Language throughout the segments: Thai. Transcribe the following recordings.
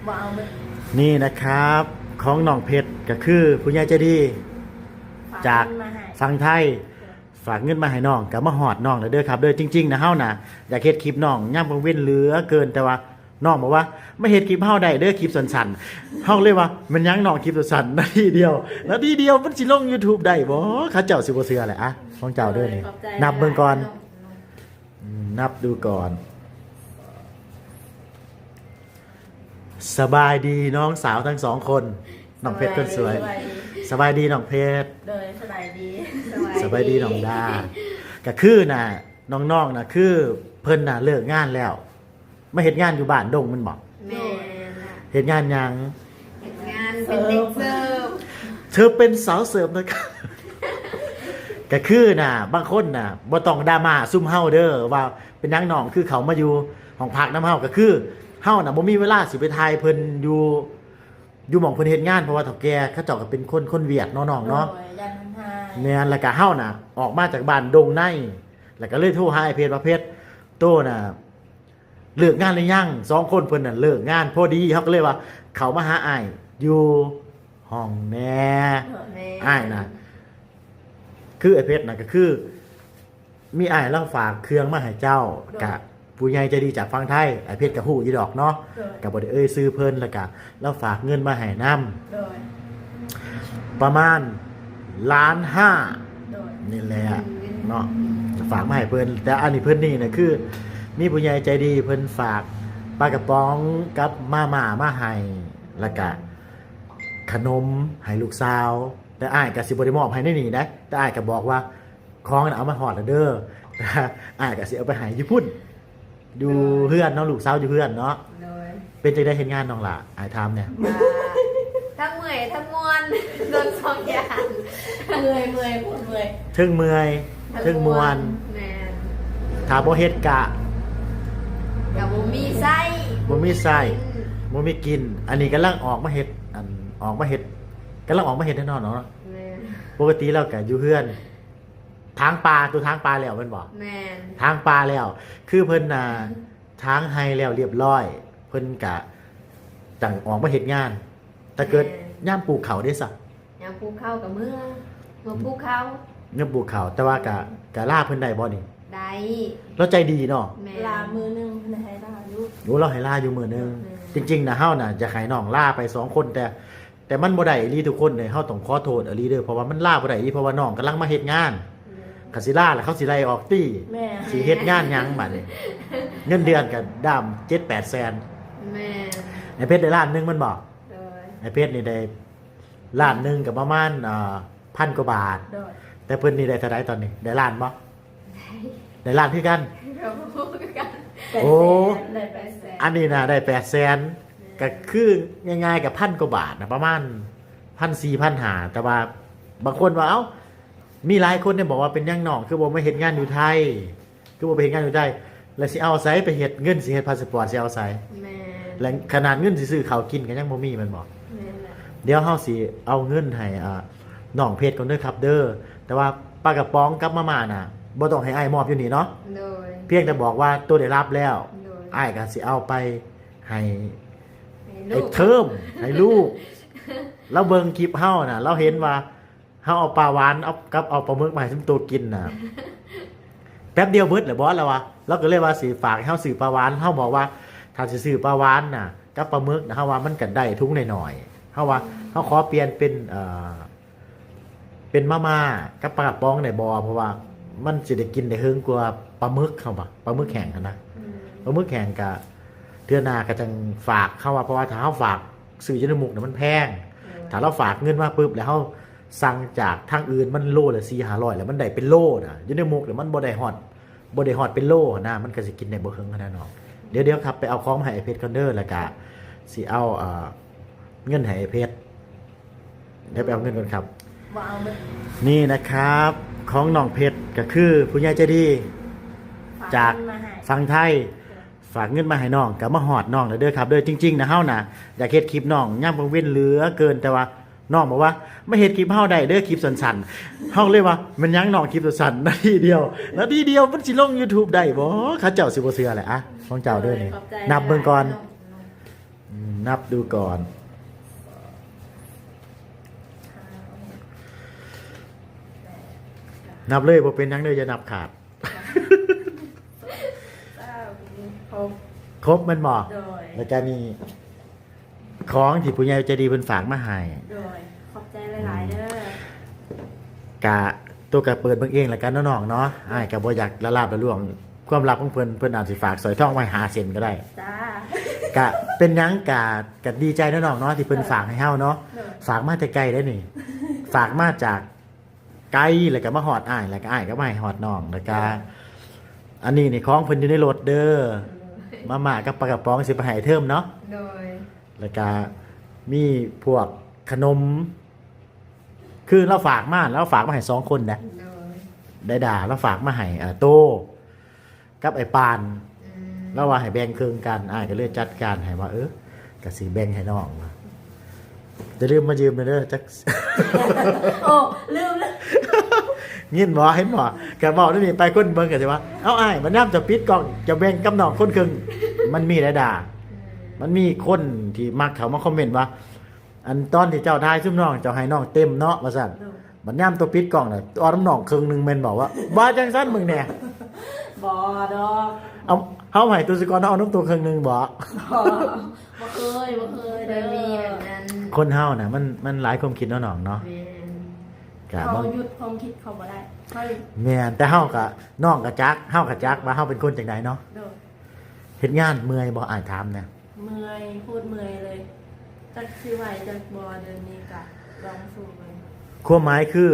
ว้าวนี่นะครับของน้องเพชรก็คือผู้ใหญ่ใจดีจากฝั่งไทยฝากเงินมาให้น้องกับมาหอดน้องเลยเด้อครับเด้อจริงๆนะเฮานะอยากเฮ็ดคลิปน้องย่ำเพิ่งเว้นเหลือเกินแต่ว่าน้องบอกว่าไม่เฮ็ดคลิปเฮาได้เด้อคลิปสั้นๆเฮาเลยว่ามันยังน้องคลิปสั้นๆนาทีเดียวมันสิลง YouTube ได้บ่เขาเจ้าสิบ่เชื่อแหละอะของเจ้าเด้อนี่นับเบิ่งก่อนนับดูก่อนสบายดีน้องสาวทั้งสองคนน้องเพชรคนสวยสบายดีน้องเพชรโดยสบายดีสบายดีน้องดาก็คือน่ะน้องๆน่ะคือเพิ่นน่ะเลิกงานแล้วมาเฮ็ดงานอยู่บ้านดงมันบอกแม่เฮ็ดงานหยังเฮ็ดงานเป็นเด็กเสิร์ฟเธอเป็นสาวเสิร์ฟนะครับก็คือน่ะบางคนน่ะบ่ต้องดราม่าซุ่มเฮาเด้อว่าเป็นหยังน้องคือเขามาอยู่ห้องพักน้ำเฮาก็คือเฮาน่ะบ่มีเวลาสิไปทายเพิ่นอยู่หม่องเพิ่นเฮ็ดงานเพราะว่าเฒ่าแก่เขาเจ้าก็เป็นคนเวียดเนาะน้องเนาะแม่นแล้วก็เฮาน่ะออกมาจากบ้านดงในแล้วก็เลยโทรหาไอ้เพชรว่าเพชรโตน่ะเลิกงานหรือยัง2คนเพิ่นน่ะเลิกงานพอดีเฮาก็เลยว่าเขามาหาอ้ายอยู่ห้องแน่อ้ายน่ะคือไอ้เพชรน่ะก็คือมีอ้ายเล่าฝากเครื่องมาให้เจ้ากะผู้ใหญ่ใจดีจากฝั่งไทยไอ้เพชรกับหู้ยี่ดอกเนาะกับบไดซื้อเพิ่นแล้วก็แล้วฝากเงินมาให้นำประมาณ1,500,000นี่แหละเนาะฝากมาให้เพิ่นแต่อันนี้เพิ่นนี่นะคือมีผู้ใหญ่ใจดีเพิ่นฝากปลากระป๋องกับมาให้แล้วก็ขนมให้ลูกสาวแต่อ้ายก็สิบ่ได้มอบให้ในนี่นะแต่อ้ายก็บอกว่าของน่ะเอามาฮอดแล้วเด้อแต่อ้ายก็สิเอาไปให้ญี่ปุ่นอยู่เพื่อนน้องลูกสาวอยู่เพื่อนเนาะเป็นจังได้เห็นงานน้องล่ะอายถามเนี่ยทั้งเมื่อยทั้งม่วนโดนสองอย่างเมื่อยปวดเมื่อยถึงเมื่อยถึงม่วนแม่ถ้าบ่เฮ็ดกะบ่มีไส้บ่มีไส้บ่มีกินอันนี้กำลังออกมาเฮ็ดกำลังออกมาเฮ็ดแน่นอนเนาะปกติแล้วก็อยู่เพื่อนทางปลาแล้วเพิ่นบอกทางปลาแล้วคือเพิ่นน่ะทางไฮแล้วเรียบร้อยเพิ่นกะจังออกมาเฮ็ดงานแต่เกิดย่ามปลูกเขาได้ซะย่ามปลูกข้าวกับเมื่อปลูกข้าวย่ามปลูกเขาแต่ว่ากะลาเพิ่นได้บ่นี่ได้เราใจดีเนาะลามือนึงให้ลาอยู่เราให้ลาอยู่มื้อนึงจริงๆนะเฮาน่ะจะให้น้องลาไป2คนแต่มันบ่ได้อีหลีทุกคนเนี่ยเฮาต้องขอโทษอีหลีเด้อเพราะว่ามันลาบ่ได้อีเพราะว่าน้องกำลังมาเฮ็ดงานคาสิล่าแล้วเขาสิไล่ออกตี้สิเฮ็ดงานยังบัดนี้เงินเดือนก็ดำ 7-8 แสนแม่ไอ้เพชรได้ล้านนึงมันบอกไอ้เพชรนี่ได้ล้านนึงกับประมาณ1,000 กว่าบาทแต่เพิ่นนี่ได้เท่าไหร่ตอนนี้ได้ล้านบ่ได้ล้านคือกันโอ้อันนี้น่ะได้8 แสนก็คือง่ายๆกับ1,000 กว่าบาทนะประมาณ 1,400-1,500แต่ว่าบางคนว่าเอ้ามีหลายคนเนี่ยบอกว่าเป็นยังน้องคือบ่มาเฮ็ดงานอยู่ไทยคือบ่ไปเฮ็ดงานอยู่ไทยแล้วสิเอาไสไปเฮ็ดเงินสิเฮ็ดพาสปอร์ตสิเอาไสแม่แล้วขนาดเงินสิซื้อข้าวกินก็ยังบ่มีมันบอกเดี๋ยวเฮาสิเอาเงินให้น้องเพชรก่อนเด้อครับเด้อแต่ว่าปลากระป๋องกับมาม่าน่ะบ่ต้องให้อ้ายมอบอยู่นี่เนาะเพียงแต่บอกว่าตัวได้รับแล้วอ้ายก็สิเอาไปให้เทิมให้ลูกแล้วเบิ่งคลิปเฮาน่ะเราเห็นว่าเฮาเอาปลาหวานเอาปลาหมึกมาให้ซุมตัวกินน่ะแป๊บเดียวเบิดแหละบอสแล้ววะเราก็เลยว่าสิฝากให้เฮาซื้อปลาหวานเฮาบอกว่าถ้าสิซื้อปลาหวานน่ะกับปลาหมึกนะเฮาว่ามันก็ได้ทุกหน่อยๆเฮาว่าเฮาขอเปลี่ยนเป็นมาม่ากับปลากระป๋องได้บ่เพราะว่ามันสิได้กินได้เฮิงกว่าปลาหมึกเฮาบ่ปลาหมึกแห้งนะปลาหมึกแห้งก็เทื่อหน้าก็จังฝากเฮาว่าเพราะว่าถ้าเฮาฝากซื้ออยู่ในหมุกน่ะมันแพงถ้าเราฝากเงินมาปึ๊บแล้วเฮาสั่งจากทางอื่นมันโลละ400-500แล้วมันได้เป็นโลน่ะอยู่ในหมกแล้วมันบ่ได้ฮอดเป็นโลนะมันก็สิกินได้บ่เฮิงขนาดนั้นเดี๋ยวครับไปเอาของมาให้ไอ้เพชรก่อนเด้อแล้วก็สิเอาเงินให้ไอ้เพชรเดี๋ยวไปเอาเงินก่อนครับนี่นะครับของน้องเพชรก็คือผู้ใหญ่ใจดีจากฝั่งไทยฝากเงินมาให้น้องกับมาฮอดน้องเด้อครับเด้อจริงๆนะเฮาน่ะอยากเฮ็ดคลิปน้องย่ำเพิ่งเว้นเหลือเกินแต่ว่าน้องบอกว่าไม่เฮ็ดคลิปเฮาได้เด้อคลิปสั้นๆเฮาเลยว่ามันยังน้องคลิปสั้นๆนาทีเดียวมันสิลง YouTube ได้บ่เขาเจ้าสิบ่เชื่อแหละอะของเจ้าเด้อนี่นับเบิ่งก่อน นับดูก่อน นับเลยบ่เป็นหยังเด้ออย่านับขาด ครบ ครบมันบ่ โดย แล้วก็มีของที่ผู้ใหญ่ใจดีเพิ่นฝากมาให้ โดยขอบใจหลายๆเด้อก ะตัวกะเปิดเบิ่งเองแล้วกันเนาะน้องเนาะอ้ายก็บ่อยากละลาบละล่วงความลับของเพิ่นอาจสิฝากสร้อยทองไว้หาเส้นก็ได้ จ้า กะเป็นหยังกะดีใจเนาะน้องเนาะที่เพิ่นฝากให้เฮาเนาะ โดย ฝากมาแต่ไกลได้นี่ ฝากมาจากไกลแล้วก็มาฮอดอ้ายแล้วก็อ้ายก็มาให้ฮอดน้องแล้วก็อันนี้นี่ของเพิ่นอยู่ในรถเด้อมาม่ากับปลากระป๋องสิไปให้เทิมเนาะ โดย แล้วก็มีพวกขนม คือเราฝากมาแล้วฝากมาให้2คนนะ โดย ได้ด่าเราฝากมาให้โตกับไอ้ปาน อืม แล้วว่าให้แบ่งครึ่งกันอ้ายก็เลยจัดการให้ว่าก็สิแบ่งให้น้องว่ะจะลืมมายืมเด้อจัก โอ้ลืมเลย ยินบ่เห็นบ่ก็บอกนี่ไปคนเบิ่งก็สิว่าเอ้าอ้ายมันน้ำจะปิดกล่องจะแบ่งกับน้องคนครึ่งมันมีได้ด่า มันมีคนที่มักเขามาคอมเมนต์ว่า อันตอนที่เจ้าทายซุมน้องเจ้าให้น้องเต็มเนาะว่าซั่น โดย บัดยามตัวปิดกล่องน่ะตัวน้ำน้องครึ่งหนึงแม่นบอกว่าว่าจังซั่นมึงแน่ บอดอก เอาเฮาให้ตัวสิก่อนเอาน้ำตัวครึ่งหนึงบ่ บ่เคยบ่เคย โด เด้ ย อ มีแบบนั้น คนเฮาน่ะมันหลายความคิดเนาะน้องเนาะ แม่น ก็ เขา บาง หยุดความคิดเขาบ่ได้เขา แม่นแต่เฮาก็น้องก็จักเฮาก็จักว่าเฮาเป็นคนจังไดเนาะ โดย เฮ็ดงานเมื่อยบ่อ้ายถามแน่ เมื่อยพูดเมื่อยเลยจักสิไหวจักบ่เดือนนี้กะลองสู้ไป ความหมายคือ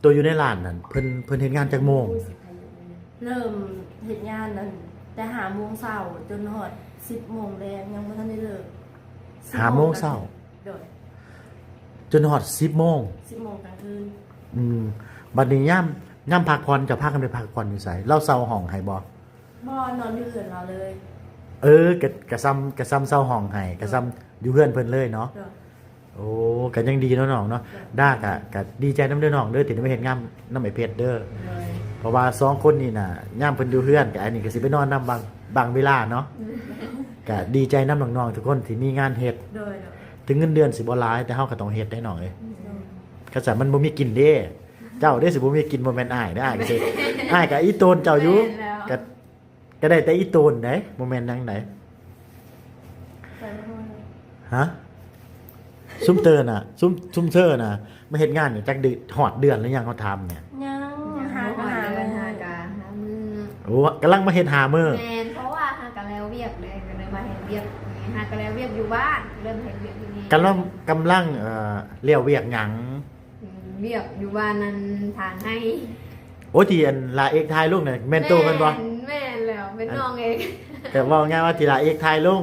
ตัวอยู่ในร้านนั่นเพิ่นเฮ็ดงานจักโมง เริ่มเฮ็ดงานนั้นแต่หาโมงเช้าจนฮอด10โมงแรงยังบ่ทันได้เลิก หาโมงเช้า โดย จนฮอด10โมง 10โมงกลางคืน บัดนี้ย่ำพักผ่อนจะพากันไปพักผ่อนอยู่ไสเราเซาห้องให้บ่ บ่นอนอยู่เฮือนเราเลย กะซ้ำเซาห้องให้กะซ้ำอยู่เพื่อนเพิ่นเลยเนาะ โดย โอ้ก็ยังดีเนาะน้องเนาะด้ากะดีใจนำเด้อน้องเด้อที่ได้มาเฮ็ดงานนำไอ้เพชรเด้อ โดย เพราะว่า2คนนี่น่ะย่ำเพิ่นอยู่เพื่อนก็อันนี้ก็สิไปนอนนำบางเวลาเนาะก็ดีใจนำน้องๆทุกคนที่มีงานเฮ็ด โดย ถึงเงินเดือนสิบ่หลายแต่เฮาก็ต้องเฮ็ดได้น้องเอ้ยก็จะมันบ่มีกินเด้เจ้าเด้สิบ่มีกินบ่แม่นอ้ายเด้ออ้ายก็สิอ้ายก็อีโตนเจ้าอยู่ แม่นแล้ว ก็ได้แต่อีโตนเด้บ่แม่นหยังได ไปบ่ฮอด ฮะซุมเตอร์น่ะซุมเซอร์น่ะมาเฮ็ดงานนี่จักเดือนฮอดเดือนหรือยังเขาทำเนี่ย ยัง หา หา หา หา เลย หา หากะหามือ โอ้กำลังมาเฮ็ดหามื้อ แม่นเพราะว่าหากะแล้วเวียกเลยก็เลยมาเห็นเวียกหากะแล้วเวียกอยู่บ้านเริ่มเห็นเวียกที่นี่ กำลังเลี้ยวเวียกหยัง เวียกอยู่บ้านนั้นทางให้ โอ้ที่อันลาเอกทายลงน่ะแม่นโตกันบ่ แม่นแล้วเป็นน้องเอง แต่ว่าง่ายว่าที่ลาเอกทายลง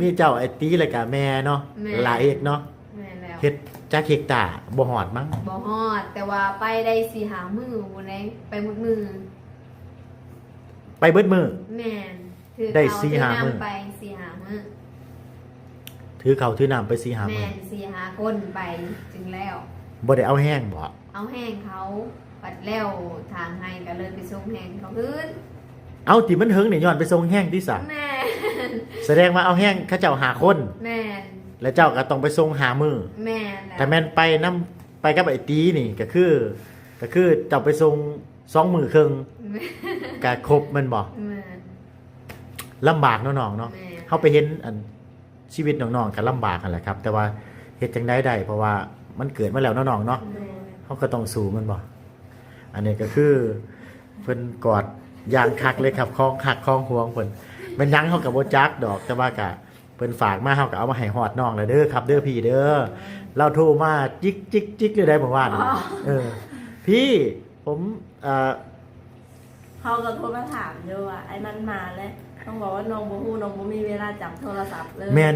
มีเจ้าไอ้ตีแล้วก็แม่เนาะ แม่ ลาเอกเนาะ แม่นแล้ว เฮ็ดจักเฮกตาบ่ฮอดมั้ง บ่ฮอด แต่ว่าไปได้4-5มื้อบ่ได้ไปหมดมือ ไปเบิดมื้อ แม่นถือ ได้ เขา 4-5 ถื มื้อ นำไป4-5มื้อ ถือข้าวถือน้ำไป4-5 แม่ มื้อน 4-5คนไปจึงแล้ว บ่ได้เอาแห้งบ่ เอาแห้งเขาปัดแล้วทางให้ก็เลยไปส่งแห้งเขาคืน เอาที่มันเฮิงนี่ย้อนไปส่งแห้งที่ซะ แม่ แสดงว่าเอาแห้งเขาเจ้าหาคน แม่น แล้วเจ้าก็ต้องไปส่งหามื้อ แม่นล้ว แต่แม่นไปกับไอ้ตีนี่ก็คือเจ้าไปส่ง2มื้อครึ่ง แม่ ก็ครบแมันบ่ แม่น ลำบากเนาะน้องเนาะ แม่ เฮาไปเห็นอันชีวิตน้องๆก็ลำบากกันแหละครับ แต่ว่าเฮ็ดจังได๋ได้เพราะว่ามันเกิดมาแล้วเนาะน้องเนาะ โดย เขาก็ต้องสู้มันบ่อันนี้ก็คือเพิ่นกอดยางคักเลยครับคล้องคักคล้องห่วงเพิ่นมันยังเขาก็บ่จักดอกแต่ว่าก็เพิ่นฝากมาเฮาก็เอามาให้ฮอดน้องแล้วเด้อครับเด้อพี่เด้อเราโทรมาจิกจิกจิกเลยได้บ่ว่านี่พี่ผมเขาก็โทรมาถามอยู่ว่าไอ้มันมาแล้วต้องบอกว่าน้องบ่ฮู้น้องบ่มีเวลาจับโทรศัพท์เลย แม่น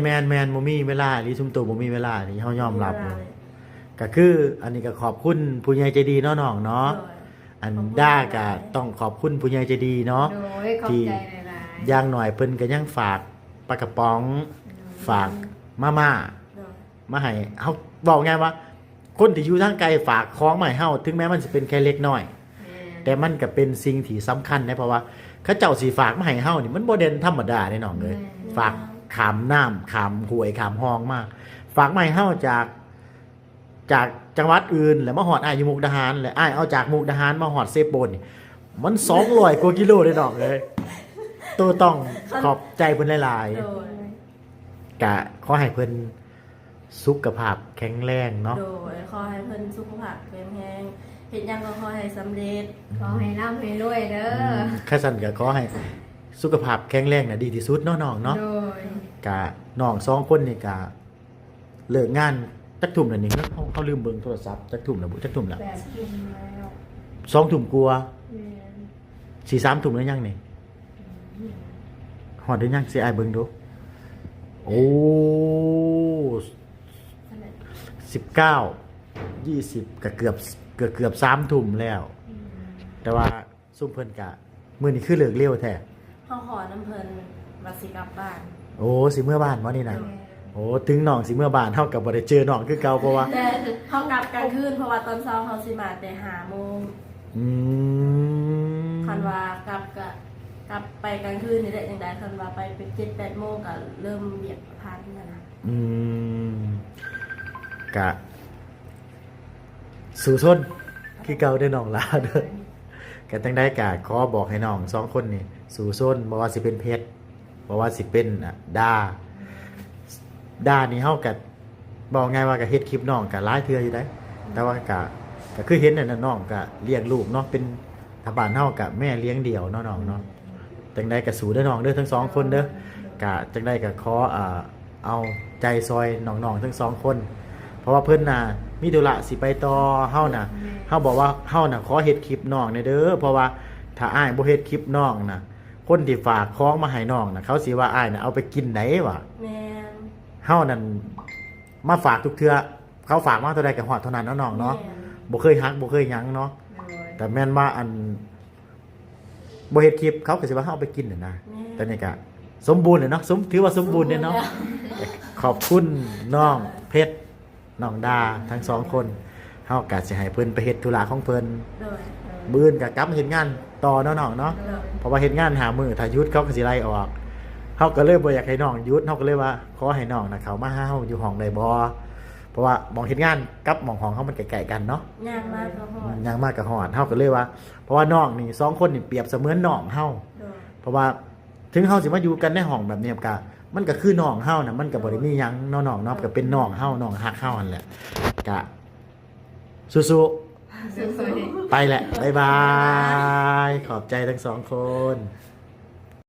บ่มีเวลานี่ซุมโตบ่มีเวลานี่เฮายอมรับเลยก็คืออันนี้ก็ขอบคุณผู้ใหญ่ใจดีเนาะน้องเนาะ โดย อันด้าก็ต้องขอบคุณผู้ใหญ่ใจดีเนาะ โดยขอบใจหลายๆ อย่างหน่อยเพิ่นก็ยังฝากปลากระป๋อง ฝากมาม่า โดย มาให้เฮาบอกไงว่า คนที่อยู่ทางไกลฝากของมาให้เฮาถึงแม้มันสิเป็นแค่เล็กน้อย แต่มันก็เป็นสิ่งที่สำคัญนะเพราะว่าเขาเจ้าสิฝากมาให้เฮานี่มันบ่เด่นธรรมดาแน่นอนเลยฝาก ขามน้ำขามห้วยขามห้องมาฝากมาให้เฮาจากจังหวัดอื่นแล้วมาฮอดอ้ายอยู่มุกดาหารแล้วอ้ายเอาจากมุกดาหารมาฮอดเซโปนนี่มัน200กว่ากิโลเลยดอกเลยตัวต้องขอบใจเพิ่นหลาย โดย ๆกะขอให้เพิ่นสุขภาพแข็งแรงเนาะ โดยขอให้เพิ่นสุขภาพแข็งแรงเฮ็ดหยังก็ขอให้สำเร็จ ขอให้ร่ำให้รวยเด้อ ข้าสันก็ขอให้สุขภาพแข็งแรงน่ะดีที่สุดเนาะน้องเนาะ โดย กะน้อง2คนนี่กะเลิกงานจักทุ่มแล้วนี่เขาลืมเบิ่งโทรศัพท์จักทุ่มแล้วบ่จักทุ่มแล้ว แบบกินแล้ว 2 ทุ่มกว่า แม่น สิ3 ทุ่มแล้วยังนี่ฮอดได้ยังสิอ้ายเบิ่งดูโอ้19 20ก็เกือบ3 ทุ่มแล้ว แต่ว่าซุ่มเพิ่นกะมื้อนี้คือเลิกเร็วแท้ เฮาขอน้ำเพิ่นว่าสิกลับบ้าน โอ้สิเมื่อบ้านบ่นี่นะ แม่น โอ้ถึงน้องสิเมื่อบ้านเฮาก็บ่ได้เจอน้องคือเก่าเพราะว่า แต่เฮากลับกลางคืนเพราะว่าตอนเช้าเฮาสิมาแต่5 โมง อืม คันว่ากลับไปกลางคืนนี่ได้จังได๋คันว่าไปเป็น7-8 โมงก็เริ่มเบียดพันแล้วนะ อืมกะสู่ซนคือเก่าได้อน้องลาเด้อก็จังได้กะขอบอกให้น้อง2คนนี่สู่ซนบ่ว่าสิเป็นเพชรบ่ว่าสิเป็นดานี่เฮาก็บอกไงว่าก็เฮ็ดคลิปน้องก็หลายเทื่ออยู่ได้แต่ว่าก็คือเห็นนั่นน่ะน้องก็เลี้ยงลูกเนาะเป็นถ้าบ้านเฮาก็แม่เลี้ยงเดี่ยวเนาะน้องเนาะจังได้ก็สู่เด้อน้องเด้อทั้ง2คนเด้อกะจังได้ก็ขอเอาใจซอยน้องๆทั้ง2คนเพราะว่าเพิ่นน่ะมีธุระสิไปต่อเฮาน่ะเฮาบอกว่าเฮาน่ะขอเฮ็ดคลิปน้องเด้อเพราะว่าถ้าอ้ายบ่เฮ็ดคลิปน้องน่ะคนที่ฝากของมาให้น้องน่ะเขาสิว่าอ้ายน่ะเอาไปกินไหนวะ แม่น เฮานั่นมาฝากทุกเทื่อเขาฝากมาเท่าใดก็ฮอดเท่านั้นเนาะน้องเนาะ แม่น บ่เคยฮักบ่เคยหยังเนาะ โดย แต่แม่นว่าอันบ่เฮ็ดคลิปเขาก็สิว่าเฮาเอาไปกินน่ะนะ แม่น แต่นี่ก็สมบูรณ์เลยเนาะถือว่าสมบูรณ์เนี่ยเนาะขอบคุณน้องเพชรน้องดาทั้ง2คนเฮาก็สิให้เพิ่นไปเฮ็ดธุระของเพิ่น โดย มื้ออื่นก็กลับมาเฮ็ดงานต่อเนาะน้องเนาะ โดย เพราะว่าเฮ็ดงานหามื้อถ้าหยุดเขาก็สิไล่ออกเฮาก็เลยบ่อยากให้น้องหยุดเฮาก็เลยว่าขอให้น้องน่ะเขามาหาเฮาอยู่ห้องได้บ่เพราะว่าหม้องเฮ็ดงานกับหม้องห้องเฮามันใกล้ๆกันเนาะ ย่างมากก็ฮอด ยังมากกับฮอดเฮาก็เลยว่า เพราะว่าน้องนี่2คนนี่เปรียบเสมือนน้องเฮา โดย เพราะว่าถึงเฮาสิมาอยู่กันในห้องแบบนี้ก็มันก็คือน้องเฮาน่ะมันก็บ่ได้มีหยังเนาะน้องเนาะก็เป็นน้องเฮาน้องฮักเฮานั่นแหละก็สู้ สวย ๆไปแหละบ๊ายบายขอบใจทั้ง2คน ๆ